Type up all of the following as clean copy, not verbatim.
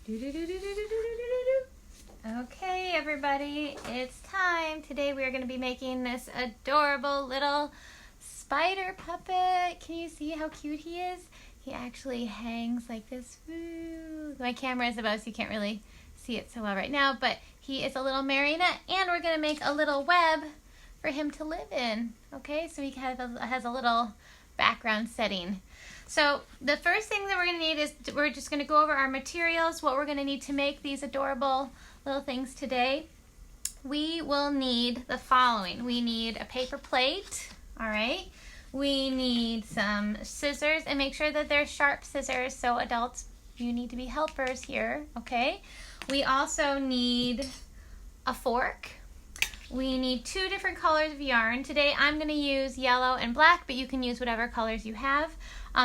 Okay, everybody, it's time. Today we are going to be making this adorable little spider puppet. Can you see how cute he is? He actually hangs like this. Woo. My camera is above, so you can't really see it so well right now, but he is a little marionette, and we're going to make a little web for him to live in. Okay, so he has a little background setting. So the first thing that we're going to need is we're just going to go over our materials, what we're going to need to make these adorable little things today. We will need the following. We need a paper plate, all right? We need some scissors, and make sure that they're sharp scissors, so adults, you need to be helpers here, okay? We also need a fork. We need 2 different colors of yarn. Today I'm going to use yellow and black, but you can use whatever colors you have.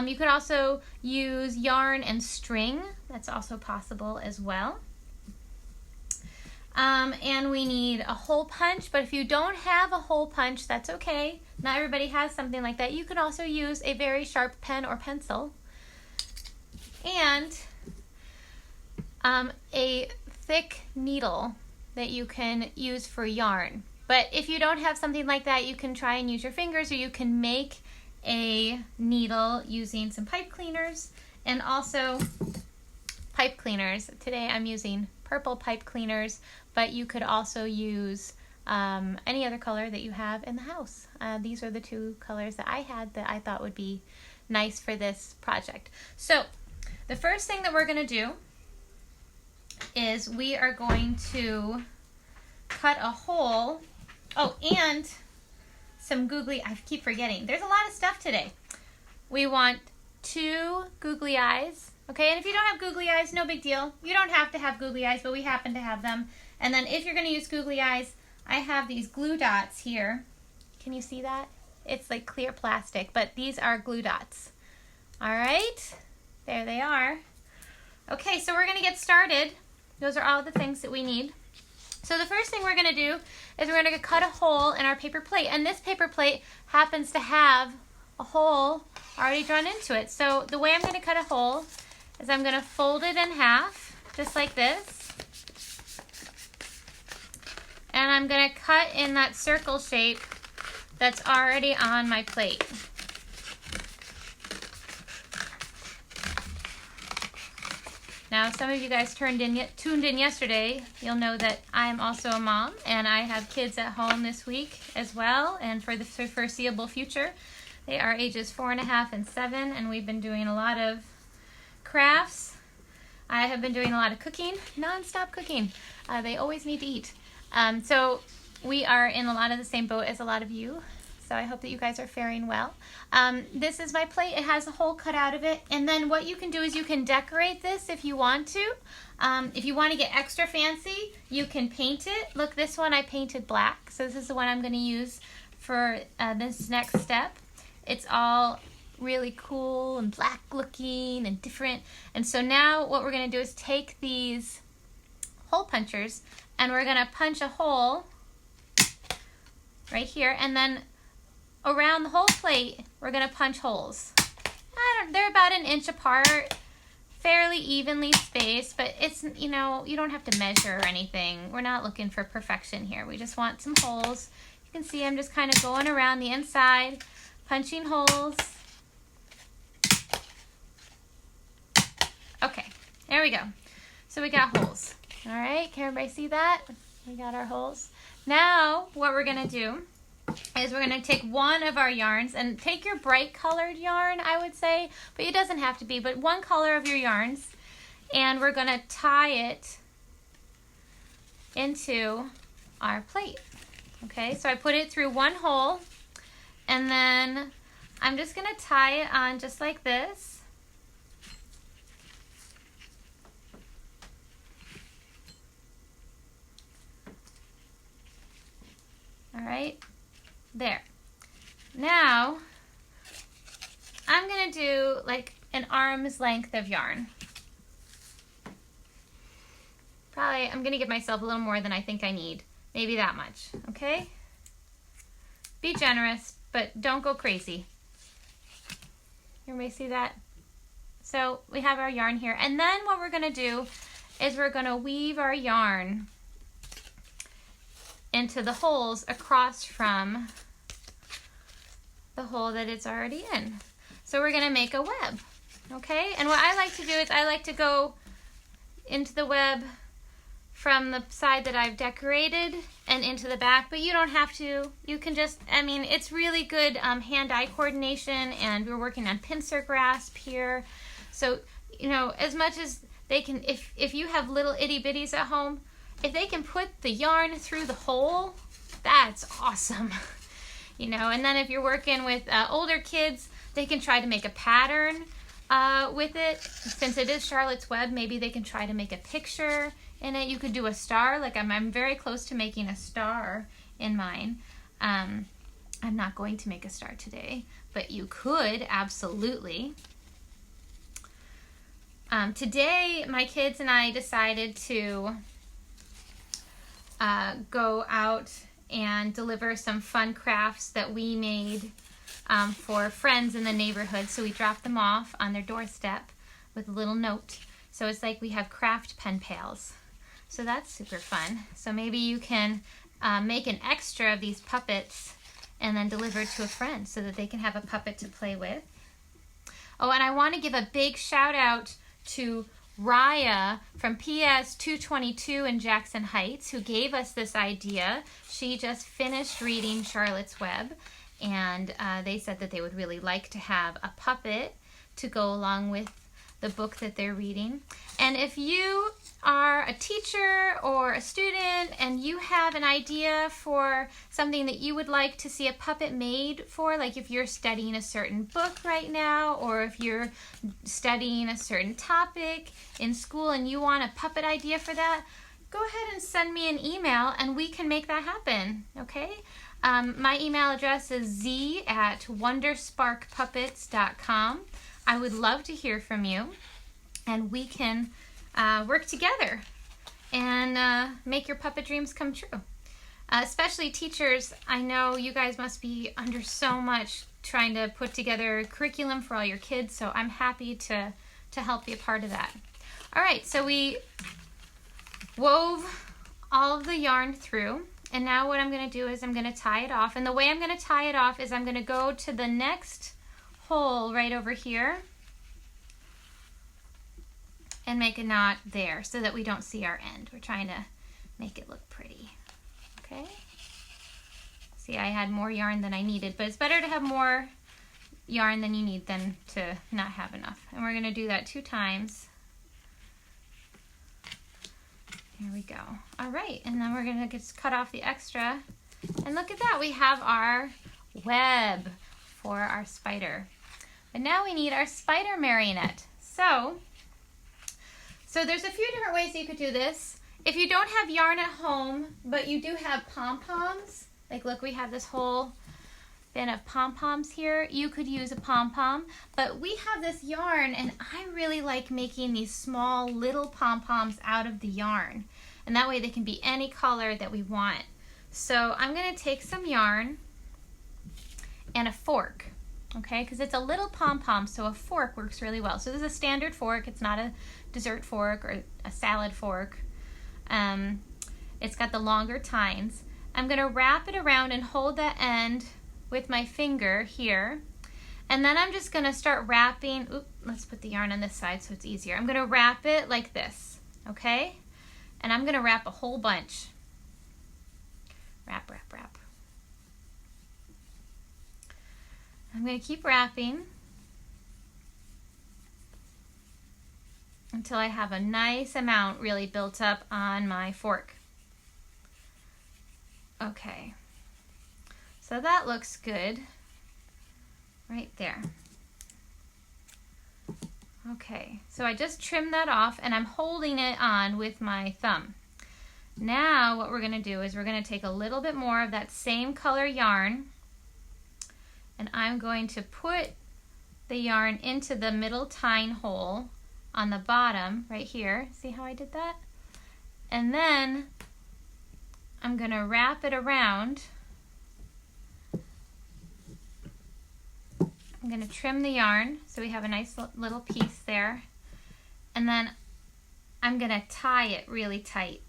You could also use yarn and string. That's also possible as well. And we need a hole punch, but if you don't have a hole punch, that's okay. Not everybody has something like that. You can also use a very sharp pen or pencil. And a thick needle that you can use for yarn. But if you don't have something like that, you can try and use your fingers, or you can make a needle using some pipe cleaners, and also pipe cleaners. Today I'm using purple pipe cleaners, but you could also use any other color that you have in the house. These are the 2 colors that I had that I thought would be nice for this project. So the first thing that we're going to do is we are going to cut a hole. Oh, and some googly, I keep forgetting. There's a lot of stuff today. We want 2 googly eyes, okay? And if you don't have googly eyes, no big deal. You don't have to have googly eyes, but we happen to have them. And then if you're going to use googly eyes, I have these glue dots here. Can you see that? It's like clear plastic, but these are glue dots. All right, there they are. Okay, so we're going to get started. Those are all the things that we need. So the first thing we're going to do is we're going to cut a hole in our paper plate. And this paper plate happens to have a hole already drawn into it. So the way I'm going to cut a hole is I'm going to fold it in half, just like this. And I'm going to cut in that circle shape that's already on my plate. Now, some of you guys tuned in yesterday. You'll know that I'm also a mom, and I have kids at home this week as well, and for the foreseeable future. They are ages 4.5 and 7, and we've been doing a lot of crafts. I have been doing a lot of cooking, non-stop cooking. They always need to eat. So we are in a lot of the same boat as a lot of you. So I hope that you guys are faring well. This is my plate. It has a hole cut out of it. And then what you can do is you can decorate this if you want to. If you want to get extra fancy, you can paint it. Look, this one I painted black. So this is the one I'm going to use for this next step. It's all really cool and black looking and different. And so now what we're going to do is take these hole punchers, and we're going to punch a hole right here, and then around the whole plate, we're going to punch holes. They're about 1 inch apart, fairly evenly spaced, but it's, you know, you don't have to measure or anything. We're not looking for perfection here. We just want some holes. You can see I'm just kind of going around the inside, punching holes. Okay, there we go. So we got holes. All right, can everybody see that? We got our holes. Now, what we're going to do is we're going to take one of our yarns, and take your bright colored yarn, I would say, but it doesn't have to be, but one color of your yarns, and we're going to tie it into our plate. Okay, so I put it through one hole, and then I'm just going to tie it on just like this. All right. There. Now, I'm going to do like an arm's length of yarn. Probably, I'm going to give myself a little more than I think I need. Maybe that much, okay? Be generous, but don't go crazy. Everybody see that? So we have our yarn here. And then what we're going to do is we're going to weave our yarn into the holes across from the hole that it's already in. So we're going to make a web, okay? And what I like to do is I like to go into the web from the side that I've decorated and into the back, but you don't have to. You can just, I mean, it's really good hand-eye coordination, and we're working on pincer grasp here. So, you know, as much as they can, if you have little itty bitties at home, if they can put the yarn through the hole, that's awesome. You know, and then if you're working with older kids, they can try to make a pattern with it. Since it is Charlotte's Web, maybe they can try to make a picture in it. You could do a star, like I'm very close to making a star in mine. I'm not going to make a star today, but you could absolutely. Today, my kids and I decided to go out and deliver some fun crafts that we made for friends in the neighborhood. So we dropped them off on their doorstep with a little note. So it's like we have craft pen pals. So that's super fun. So maybe you can make an extra of these puppets and then deliver it to a friend so that they can have a puppet to play with. Oh, and I want to give a big shout out to Raya from PS 222 in Jackson Heights, who gave us this idea. She just finished reading Charlotte's Web, and they said that they would really like to have a puppet to go along with the book that they're reading. And if you are a teacher or a student and you have an idea for something that you would like to see a puppet made for, like if you're studying a certain book right now, or if you're studying a certain topic in school and you want a puppet idea for that, go ahead and send me an email and we can make that happen, okay? My email address is z@wondersparkpuppets.com. I would love to hear from you, and we can work together and make your puppet dreams come true. Especially teachers, I know you guys must be under so much trying to put together a curriculum for all your kids, so I'm happy to help be a part of that. All right, so we wove all of the yarn through, and now what I'm going to do is I'm going to tie it off. And the way I'm going to tie it off is I'm going to go to the next hole right over here and make a knot there so that we don't see our end. We're trying to make it look pretty. Okay? See, I had more yarn than I needed, but it's better to have more yarn than you need than to not have enough. And we're going to do that 2 times. Here we go. All right, and then we're going to just cut off the extra. And look at that, we have our web for our spider. But now we need our spider marionette. So there's a few different ways you could do this. If you don't have yarn at home, but you do have pom-poms, like look, we have this whole bin of pom-poms here. You could use a pom-pom, but we have this yarn, and I really like making these small little pom-poms out of the yarn. And that way they can be any color that we want. So I'm going to take some yarn and a fork. Okay, because it's a little pom-pom, so a fork works really well. So this is a standard fork. It's not a dessert fork or a salad fork. It's got the longer tines. I'm going to wrap it around and hold that end with my finger here. And then I'm just going to start wrapping. Oop, let's put the yarn on this side so it's easier. I'm going to wrap it like this, okay? And I'm going to wrap a whole bunch. Wrap, wrap, wrap. I'm going to keep wrapping until I have a nice amount really built up on my fork. Okay, so that looks good right there. Okay, so I just trimmed that off and I'm holding it on with my thumb. Now what we're going to do is we're going to take a little bit more of that same color yarn, and I'm going to put the yarn into the middle tine hole on the bottom right here. See how I did that? And then I'm going to wrap it around. I'm going to trim the yarn so we have a nice little piece there. And then I'm gonna tie it really tight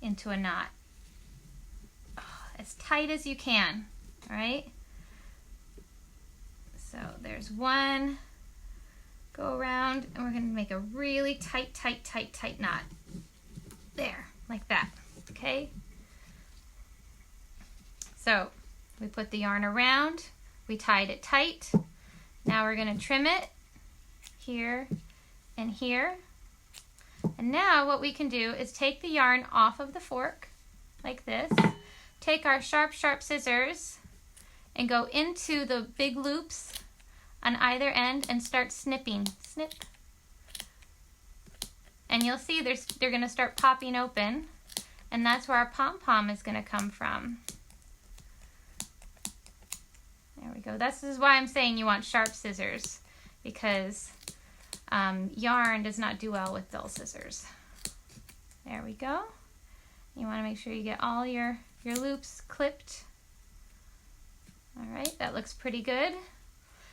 into a knot. Oh, as tight as you can, all right? So there's one, go around, and we're gonna make a really tight, tight, tight, tight knot. There, like that, okay? So we put the yarn around, we tied it tight. Now we're gonna trim it here and here. And now what we can do is take the yarn off of the fork, like this, take our sharp, sharp scissors and go into the big loops on either end and start snipping. Snip. And you'll see they're gonna start popping open, and that's where our pom-pom is gonna come from. There we go. This is why I'm saying you want sharp scissors, because yarn does not do well with dull scissors. There we go. You want to make sure you get all your loops clipped. All right, that looks pretty good.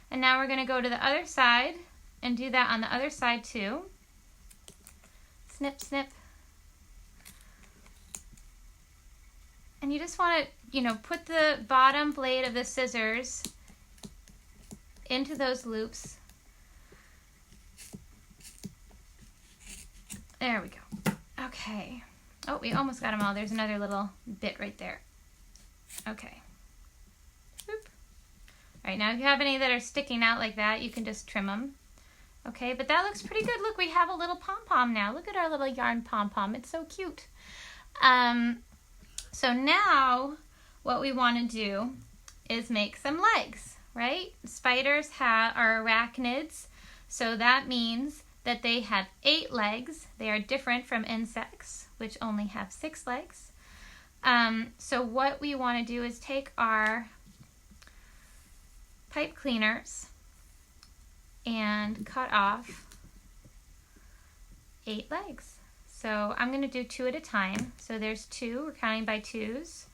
And now we're going to go to the other side and do that on the other side too. Snip, snip. And you just want to, put the bottom blade of the scissors into those loops. There we go. Okay. Oh, we almost got them all. There's another little bit right there. Okay. Boop. All right, now if you have any that are sticking out like that, you can just trim them. Okay, but that looks pretty good. Look, we have a little pom-pom now. Look at our little yarn pom-pom. It's so cute. So now what we want to do is make some legs, right? Spiders are arachnids, so that means that they have 8 legs. They are different from insects, which only have 6 legs. So what we want to do is take our pipe cleaners and cut off 8 legs. So I'm going to do 2 at a time. So there's 2, we're counting by 2s.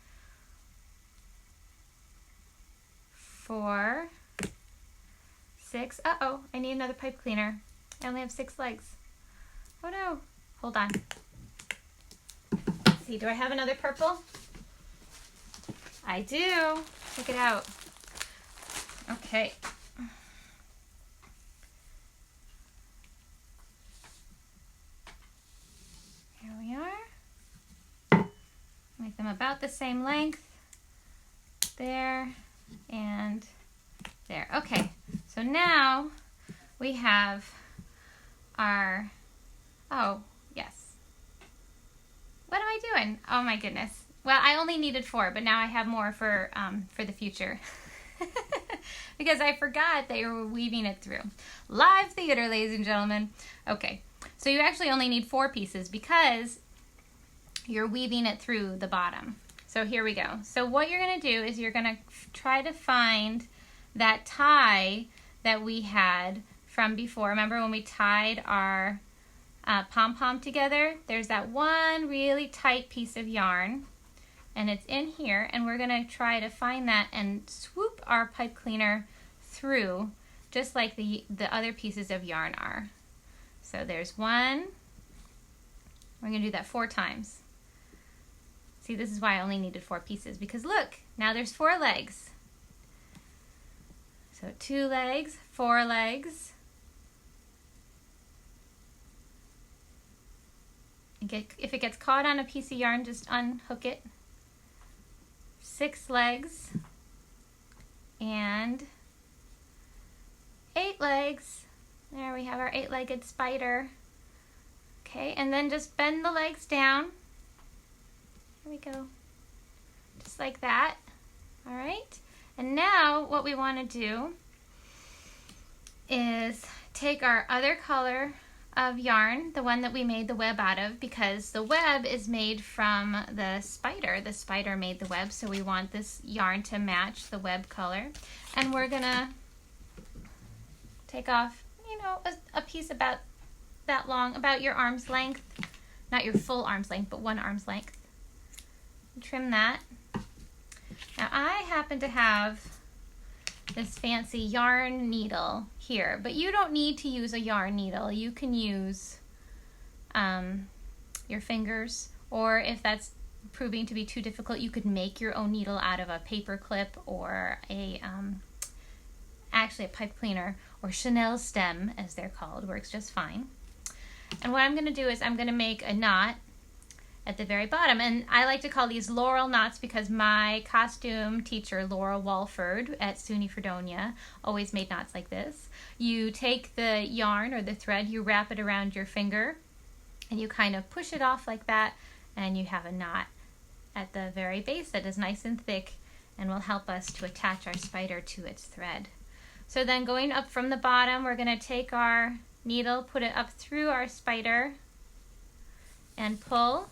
4, 6, uh-oh, I need another pipe cleaner. I only have 6 legs. Oh no, hold on. Let's see, do I have another purple? I do, check it out. Okay. Here we are. Make them about the same length. There and there. Okay, so now we have our, oh, yes. What am I doing? Oh my goodness. Well, I only needed 4, but now I have more for the future. Because I forgot that you were weaving it through. Live theater, ladies and gentlemen. Okay, so you actually only need 4 pieces because you're weaving it through the bottom. So here we go. So what you're going to do is you're going to try to find that tie that we had from before. Remember when we tied our pom-pom together? There's that one really tight piece of yarn, and it's in here, and we're going to try to find that and swoop our pipe cleaner through just like the other pieces of yarn are. So there's 1. We're going to do that 4 times. See, this is why I only needed 4 pieces, because look, now there's 4 legs. So 2 legs, 4 legs. If it gets caught on a piece of yarn, just unhook it. 6 legs and 8 legs. There we have our 8-legged spider. Okay, and then just bend the legs down. Here we go. Just like that. All right. And now what we want to do is take our other color of yarn, the one that we made the web out of, because the web is made from the spider. The spider made the web, so we want this yarn to match the web color. And we're gonna take off, a piece about that long, about your arm's length. Not your full arm's length, but 1 arm's length. Trim that. Now I happen to have this fancy yarn needle here, but you don't need to use a yarn needle. You can use your fingers, or if that's proving to be too difficult, you could make your own needle out of a paper clip or actually a pipe cleaner, or Chenille stem as they're called, works just fine. And what I'm going to do is I'm going to make a knot at the very bottom, and I like to call these laurel knots because my costume teacher Laura Walford at SUNY Fredonia always made knots like this. You take the yarn or the thread, you wrap it around your finger, and you kind of push it off like that, and you have a knot at the very base that is nice and thick and will help us to attach our spider to its thread. So then going up from the bottom, we're going to take our needle, put it up through our spider, and pull.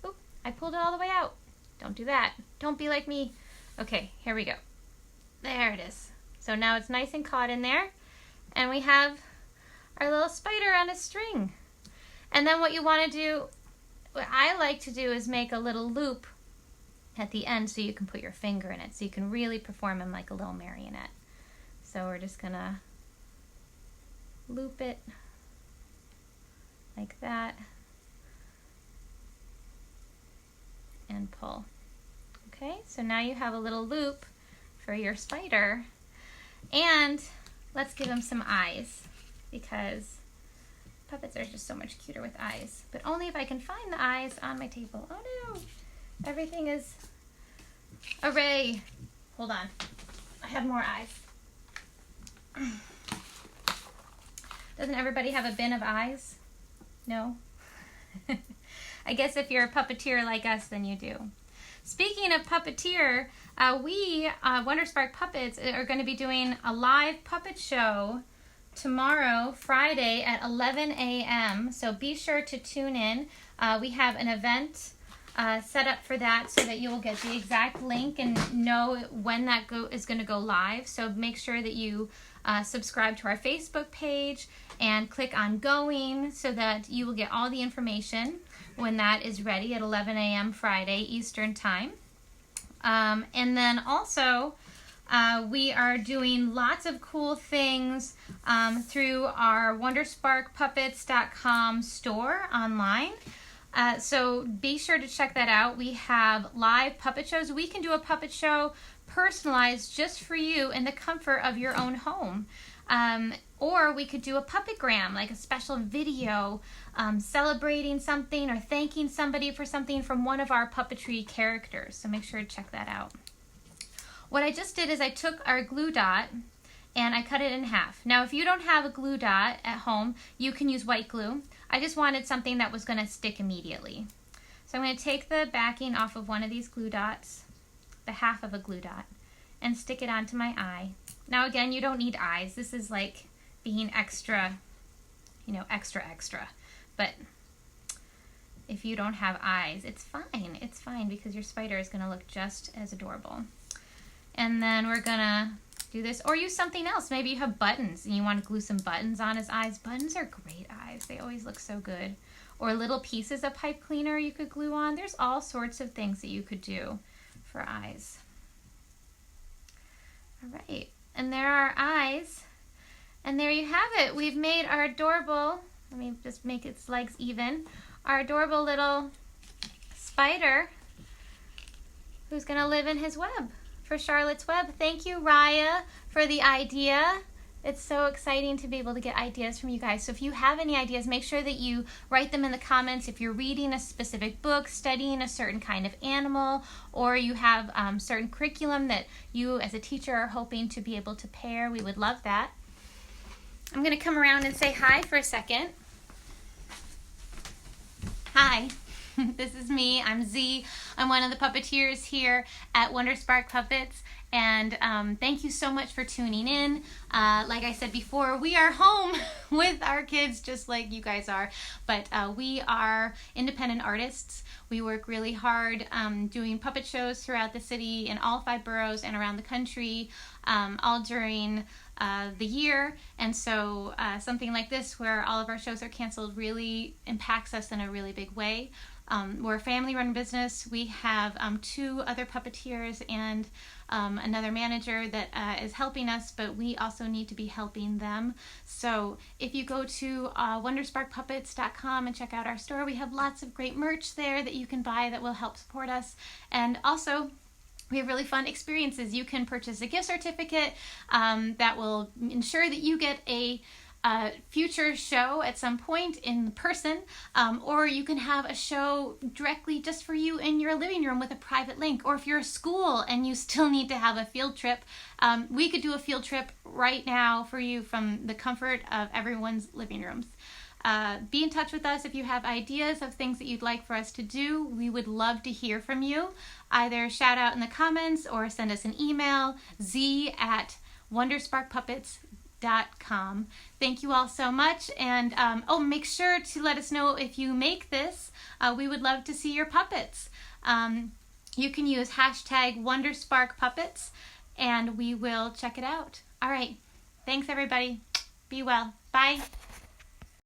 Oop, I pulled it all the way out. Don't do that. Don't be like me. Okay, here we go. There it is. So now it's nice and caught in there, and we have our little spider on a string. And then what you want to do, what I like to do, is make a little loop at the end so you can put your finger in it, so you can really perform him like a little marionette. So we're just gonna loop it like that and pull. Okay, so now you have a little loop for your spider, and let's give him some eyes because puppets are just so much cuter with eyes, but only if I can find the eyes on my table. Oh no, everything is array. Hold on, I have more eyes. Doesn't everybody have a bin of eyes? No? I guess if you're a puppeteer like us, then you do. Speaking of puppeteer, we, Wonderspark Puppets, are going to be doing a live puppet show tomorrow, Friday at 11 a.m. So be sure to tune in. We have an event set up for that so that you will get the exact link and know when that is going to go live. So make sure that you subscribe to our Facebook page and click on going so that you will get all the information when that is ready at 11 a.m. Friday Eastern Time. And then also we are doing lots of cool things through our WondersparkPuppets.com store online. So be sure to check that out. We have live puppet shows. We can do a puppet show personalized just for you in the comfort of your own home. Or we could do a puppetgram, like a special video celebrating something or thanking somebody for something from one of our puppetry characters. So make sure to check that out. What I just did is I took our glue dot and I cut it in half. Now, if you don't have a glue dot at home, you can use white glue. I just wanted something that was going to stick immediately. So I'm going to take the backing off of one of these glue dots, the half of a glue dot, and stick it onto my eye. Now again, you don't need eyes. This is like being extra, extra. But if you don't have eyes, it's fine. It's fine because your spider is going to look just as adorable. And then we're going to do this, or use something else. Maybe you have buttons and you want to glue some buttons on his eyes. Buttons are great eyes. They always look so good. Or little pieces of pipe cleaner you could glue on. There's all sorts of things that you could do for eyes. All right, and there are eyes. And there you have it. We've made our adorable, let me just make its legs even, our adorable little spider who's going to live in his web. For Charlotte's Web. Thank you, Raya, for the idea. It's so exciting to be able to get ideas from you guys. So if you have any ideas, make sure that you write them in the comments. If you're reading a specific book, studying a certain kind of animal, or you have certain curriculum that you as a teacher are hoping to be able to pair, we would love that. I'm going to come around and say hi for a second. Hi. This is me. I'm Z. I'm one of the puppeteers here at Wonderspark Puppets, and thank you so much for tuning in. Like I said before, we are home with our kids just like you guys are, but we are independent artists. We work really hard doing puppet shows throughout the city in all 5 boroughs and around the country, all during the year, and so something like this where all of our shows are canceled really impacts us in a really big way. We're a family-run business. We have 2 other puppeteers and another manager that is helping us, but we also need to be helping them. So if you go to wondersparkpuppets.com and check out our store, we have lots of great merch there that you can buy that will help support us. And also, we have really fun experiences. You can purchase a gift certificate that will ensure that you get a future show at some point in person, or you can have a show directly just for you in your living room with a private link. Or if you're a school and you still need to have a field trip, we could do a field trip right now for you from the comfort of everyone's living rooms. Be in touch with us if you have ideas of things that you'd like for us to do. We would love to hear from you. Either shout out in the comments or send us an email, z@wondersparkpuppets.com. Thank you all so much, and make sure to let us know if you make this. We would love to see your puppets. You can use #WondersparkPuppets, and we will check it out. All right, thanks everybody. Be well. Bye.